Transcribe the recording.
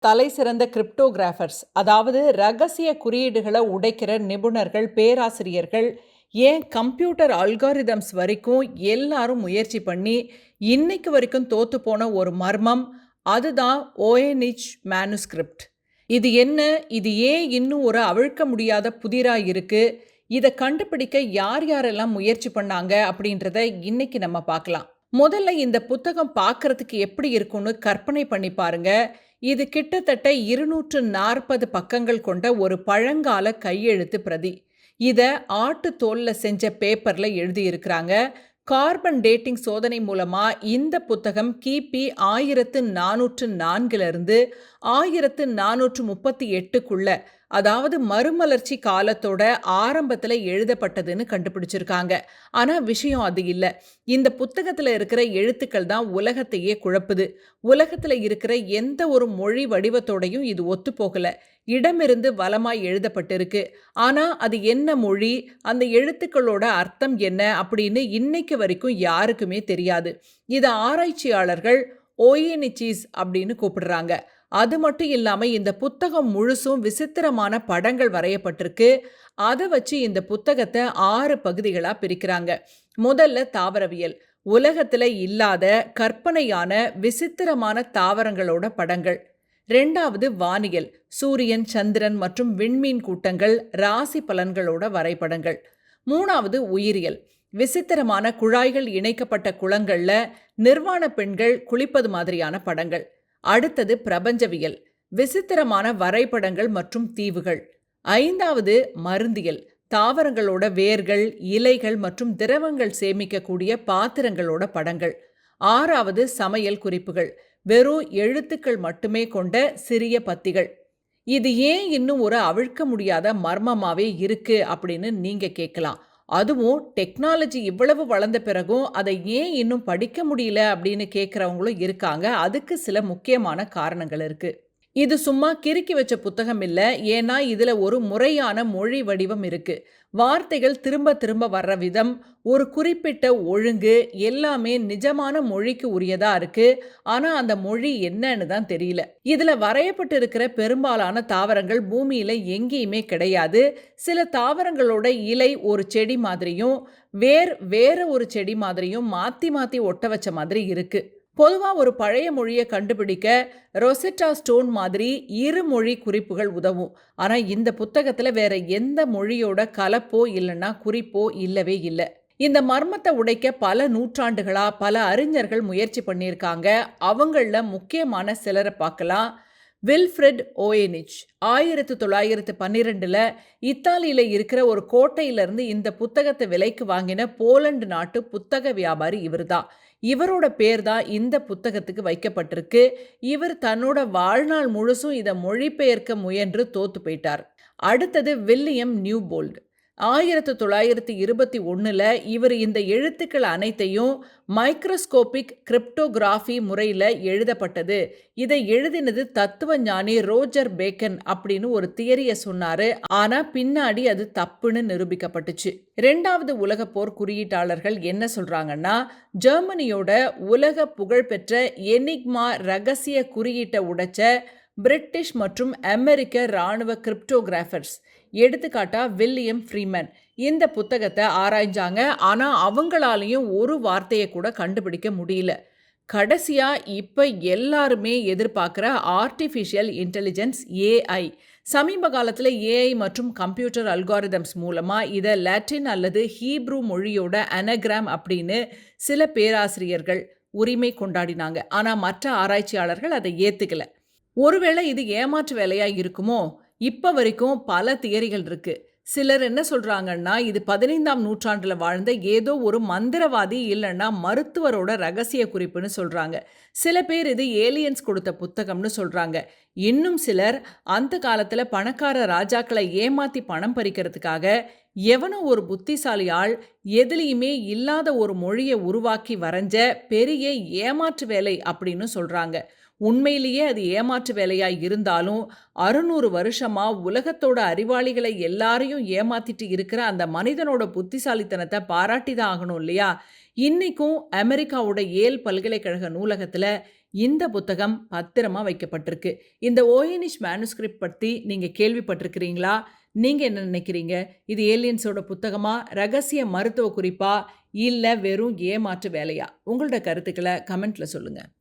தலை சிறந்த கிரிப்டோகிராஃபர்ஸ், அதாவது ரகசிய குறியீடுகளை உடைக்கிற நிபுணர்கள், பேராசிரியர்கள், ஏன் கம்ப்யூட்டர் அல்காரிதம்ஸ் வரைக்கும் எல்லாரும் முயற்சி பண்ணி இன்னைக்கு வரைக்கும் தோத்து போன ஒரு மர்மம், அதுதான் ஓஎன்இச் மேனுஸ்கிரிப்ட். இது என்ன? இது ஏன் இன்னும் ஒரு அவிழ்க்க முடியாத புதிரா இருக்கு? இதை கண்டுபிடிக்க யார் யாரெல்லாம் முயற்சி பண்ணாங்க அப்படின்றத இன்னைக்கு நம்ம பார்க்கலாம். முதல்ல இந்த புத்தகம் பார்க்கறதுக்கு எப்படி இருக்கும்னு கற்பனை பண்ணி பாருங்க. இது கிட்டத்தட்ட 240 பக்கங்கள் கொண்ட ஒரு பழங்கால கையெழுத்து பிரதி. இதை ஆட்டு தோல்ல செஞ்ச பேப்பர்ல எழுதியிருக்கிறாங்க. கார்பன் டேட்டிங் சோதனை மூலமா இந்த புத்தகம் கிபி 1404 1438 அதாவது மறுமலர்ச்சி காலத்தோட ஆரம்பத்துல எழுதப்பட்டதுன்னு கண்டுபிடிச்சிருக்காங்க. ஆனா விஷயம் அது இல்ல. இந்த புத்தகத்துல இருக்கிற எழுத்துக்கள் தான் உலகத்தையே குழப்புது. உலகத்துல இருக்கிற எந்த ஒரு மொழி வடிவத்தோடையும் இது ஒத்து போகல. இடமிருந்து வலமாய் எழுதப்பட்டிருக்கு. ஆனா அது என்ன மொழி, அந்த எழுத்துக்களோட அர்த்தம் என்ன அப்படின்னு இன்னைக்கு வரைக்கும் யாருக்குமே தெரியாது. இதை ஆராய்ச்சியாளர்கள் ஓஎன்இச்சிஸ் அப்படின்னு கூப்பிடுறாங்க. அது மட்டும் இல்லாம இந்த புத்தகம் முழுசும் விசித்திரமான படங்கள் வரையப்பட்டிருக்கு. அதை வச்சு இந்த புத்தகத்தை 6 பகுதிகளா பிரிக்கிறாங்க. முதல்ல தாவரவியல், உலகத்துல இல்லாத கற்பனையான விசித்திரமான தாவரங்களோட படங்கள். ரெண்டாவது வானியல், சூரியன், சந்திரன் மற்றும் விண்மீன் கூட்டங்கள், ராசி பலன்களோட வரைபடங்கள். மூணாவது உயிரியல், விசித்திரமான குழாய்கள் இணைக்கப்பட்ட குளங்கள்ல நிர்வாண பெண்கள் குளிப்பது மாதிரியான படங்கள். அடுத்தது பிரபஞ்சவியல், விசித்திரமான வரைபடங்கள் மற்றும் தீவுகள். ஐந்தாவது மருந்தியல், தாவரங்களோட வேர்கள், இலைகள் மற்றும் திரவங்கள் சேமிக்கக்கூடிய பாத்திரங்களோட படங்கள். ஆறாவது சமையல் குறிப்புகள், வெறும் எழுத்துக்கள் மட்டுமே கொண்ட சிறிய பத்திகள். இது ஏன் இன்னும் ஒரு அவிழ்க்க முடியாத மர்மமாவே இருக்கு அப்படின்னு நீங்க கேட்கலாம். அதுவும் டெக்னாலஜி இவ்வளவு வளர்ந்த பிறகும் அதை ஏன் இன்னும் படிக்க முடியல அப்படின்னு கேட்குறவங்களும் இருக்காங்க. அதுக்கு சில முக்கியமான காரணங்கள் இருக்கு. இது சும்மா கிறுக்கி வச்ச புத்தகம் இல்லை. ஏன்னா இதுல ஒரு முறையான மொழி வடிவம் இருக்கு. வார்த்தைகள் திரும்ப திரும்ப வர்ற விதம், ஒரு குறிப்பிட்ட ஒழுங்கு எல்லாமே நிஜமான மொழிக்கு உரியதா இருக்கு. ஆனா அந்த மொழி என்னன்னு தான் தெரியல. இதுல வரையப்பட்டு இருக்கிற பெரும்பாலான தாவரங்கள் பூமியில எங்கேயுமே கிடையாது. சில தாவரங்களோட இலை ஒரு செடி மாதிரியும் வேற ஒரு செடி மாதிரியும் மாத்தி மாத்தி ஒட்ட வச்ச மாதிரி இருக்கு. பொதுவாக ஒரு பழைய மொழியை கண்டுபிடிக்க ரொசெட்டா ஸ்டோன் மாதிரி இருமொழி குறிப்புகள் உதவும். ஆனால் இந்த புத்தகத்தில் வேற எந்த மொழியோட கலப்போ இல்லைன்னா குறிப்போ இல்லவே இல்லை. இந்த மர்மத்தை உடைக்க பல நூற்றாண்டுகளா பல அறிஞர்கள் முயற்சி பண்ணியிருக்காங்க. அவங்கள முக்கியமான சிலரை பார்க்கலாம். வில்ஃப்ரெட் ஓஎன்இச் 1912 இத்தாலியில இருக்கிற ஒரு கோட்டையிலிருந்து இந்த புத்தகத்தை விலைக்கு வாங்கின போலந்து நாட்டு புத்தக வியாபாரி இவர்தான். இவரோட பேர் தான் இந்த புத்தகத்துக்கு வைக்கப்பட்டிருக்கு. இவர் தன்னோட வாழ்நாள் முழுசும் இதை மொழிபெயர்க்க முயன்று தோத்து போயிட்டார். அடுத்தது வில்லியம் நியூபோல்ட். 1921 இவர் இந்த எழுத்துக்கள் அனைத்தையும் மைக்ரோஸ்கோபிக் கிரிப்டோகிராஃபி முறையில் எழுதப்பட்டது. இதை எழுதினது தத்துவ ஞானி ரோஜர் பேக்கன் அப்படின்னு ஒரு தியரியை சொன்னாரு. ஆனா பின்னாடி அது தப்புன்னு நிரூபிக்கப்பட்டுச்சு. 2வது உலக போர் குறியீட்டாளர்கள் என்ன சொல்றாங்கன்னா, ஜெர்மனியோட உலக புகழ்பெற்ற எனிக்மா ரகசிய குறியீட்டை உடைச்ச பிரிட்டிஷ் மற்றும் அமெரிக்க இராணுவ கிரிப்டோகிராஃபர்ஸ், எடுத்துக்காட்டா வில்லியம் ஃப்ரீமன், இந்த புத்தகத்தை ஆராய்ஞ்சாங்க. ஆனா அவங்களாலையும் ஒரு வார்த்தையை கூட கண்டுபிடிக்க முடியல. கடைசியா இப்ப எல்லாருமே எதிர்பார்க்கிற ஆர்டிஃபிஷியல் இன்டெலிஜென்ஸ், ஏஐ. சமீப காலத்தில் ஏஐ மற்றும் கம்ப்யூட்டர் அல்காரிதம்ஸ் மூலமா இதை லாட்டின் அல்லது ஹீப்ரூ மொழியோட அனகிராம் அப்படின்னு சில பேராசிரியர்கள் உரிமை கொண்டாடினாங்க. ஆனா மற்ற ஆராய்ச்சியாளர்கள் அதை ஏத்துக்கல. ஒருவேளை இது ஏமாற்று வேலையா இருக்குமோ? இப்ப வரைக்கும் பல தியரிகள் இருக்கு. சிலர் என்ன சொல்றாங்கன்னா, இது 15ஆம் நூற்றாண்டுல வாழ்ந்த ஏதோ ஒரு மந்திரவாதி இல்லைன்னா மருத்துவரோட ரகசிய குறிப்புன்னு சொல்றாங்க. சில பேர் இது ஏலியன்ஸ் கொடுத்த புத்தகம்னு சொல்றாங்க. இன்னும் சிலர் அந்த காலத்துல பணக்கார ராஜாக்களை ஏமாத்தி பணம் பறிக்கிறதுக்காக எவனோ ஒரு புத்திசாலி ஆள் எதுலையுமே இல்லாத ஒரு மொழியை உருவாக்கி வரைஞ்ச பெரிய ஏமாற்று வேலை அப்படின்னு சொல்றாங்க. உண்மையிலேயே அது ஏமாற்று வேலையாய் இருந்தாலும் 600 வருஷமா உலகத்தோட அறிவாளிகளை எல்லாரையும் ஏமாத்திட்டு இருக்கிற அந்த மனிதனோட புத்திசாலித்தனத்தை பாராட்டி தான் ஆகணும் இல்லையா? இன்னைக்கும் அமெரிக்காவோட ஏல் பல்கலைக்கழக நூலகத்துல இந்த புத்தகம் பத்திரமா வைக்கப்பட்டிருக்கு. இந்த ஓயனிஷ் மேனுஸ்கிரிப்ட் பத்தி நீங்க கேள்விப்பட்டிருக்கிறீங்களா? நீங்க என்ன நினைக்கிறீங்க? இது ஏலியன்ஸோட புத்தகமா? ரகசிய மருத்துவ குறிப்பா? இல்ல வெறும் ஏமாற்று வேலையா? உங்களோட கருத்துக்கள கமெண்ட்ல சொல்லுங்க.